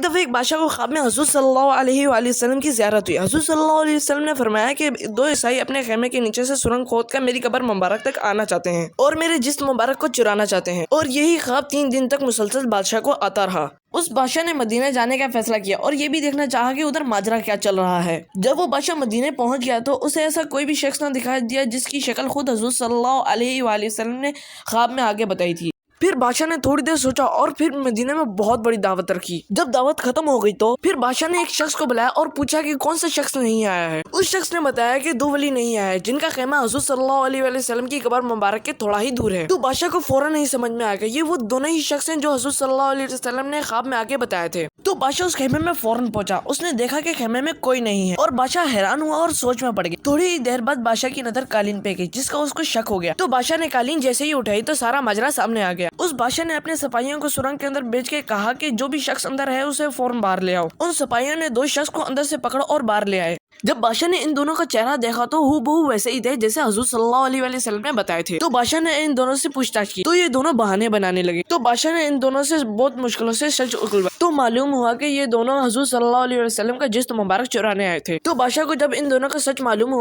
دفعہ ایک بادشاہ کو خواب میں حضور صلی اللہ علیہ وآلہ وسلم کی زیارت ہوئی۔ حضور صلی اللہ علیہ وسلم نے فرمایا کہ دو عیسائی اپنے خیمے کے نیچے سے سرنگ کھود کر میری قبر مبارک تک آنا چاہتے ہیں اور میرے جسم مبارک کو چرانا چاہتے ہیں، اور یہی خواب 3 دن تک مسلسل بادشاہ کو آتا رہا۔ اس بادشاہ نے مدینہ جانے کا فیصلہ کیا اور یہ بھی دیکھنا چاہا کہ ادھر ماجرا کیا چل رہا ہے۔ جب وہ بادشاہ مدینہ پہنچ گیا تو اسے ایسا کوئی بھی شخص نہ دکھائی دیا جس کی شکل خود حضور صلی اللہ علیہ وآلہ وسلم نے خواب میں آگے بتائی تھی۔ پھر بادشاہ نے تھوڑی دیر سوچا اور پھر مدینہ میں بہت بڑی دعوت رکھی۔ جب دعوت ختم ہو گئی تو پھر بادشاہ نے ایک شخص کو بلایا اور پوچھا کہ کون سا شخص نہیں آیا ہے۔ اس شخص نے بتایا کہ 2 ولی نہیں آئے جن کا خیمہ حضور صلی اللہ علیہ وآلہ وسلم کی قبر مبارک کے تھوڑا ہی دور ہے۔ تو بادشاہ کو فوراً نہیں سمجھ میں آ گیا یہ وہ دونوں ہی شخص ہیں جو حضور صلی اللہ علیہ وسلم نے خواب میں آگے بتائے تھے۔ تو بادشاہ اس خیمے میں فوراً پہنچا۔ اس نے دیکھا کہ خیمے میں کوئی نہیں ہے اور بادشاہ حیران ہوا اور سوچ میں پڑ گیا۔ تھوڑی ہی دیر بعد بادشاہ کی نظر قالین پہ گئی جس کا اس کو شک ہو گیا۔ تو بادشاہ نے قالین جیسے ہی اٹھائی تو سارا ماجرا سامنے آ گیا۔ اس بادشاہ نے اپنے سپاہیوں کو سرنگ کے اندر بھیج کے کہا کہ جو بھی شخص اندر ہے اسے فوراً باہر لے آؤ۔ ان سپاہیوں نے 2 شخص کو اندر سے پکڑا اور باہر لے آئے۔ جب بادشاہ نے ان دونوں کا چہرہ دیکھا تو ہو بہو ویسے ہی تھے جیسے حضور صلی اللہ علیہ وآلہ وسلم نے بتائے تھے۔ تو بادشاہ نے ان دونوں سے پوچھ تاچھ کی تو یہ دونوں بہانے بنانے لگے۔ تو بادشاہ نے ان دونوں سے بہت مشکلوں سے سچ اگلوایا تو معلوم ہوا کہ یہ دونوں حضور صلی اللہ علیہ وسلم کا جسم مبارک چرانے آئے تھے۔ تو بادشاہ کو جب ان دونوں کا سچ معلوم ہوا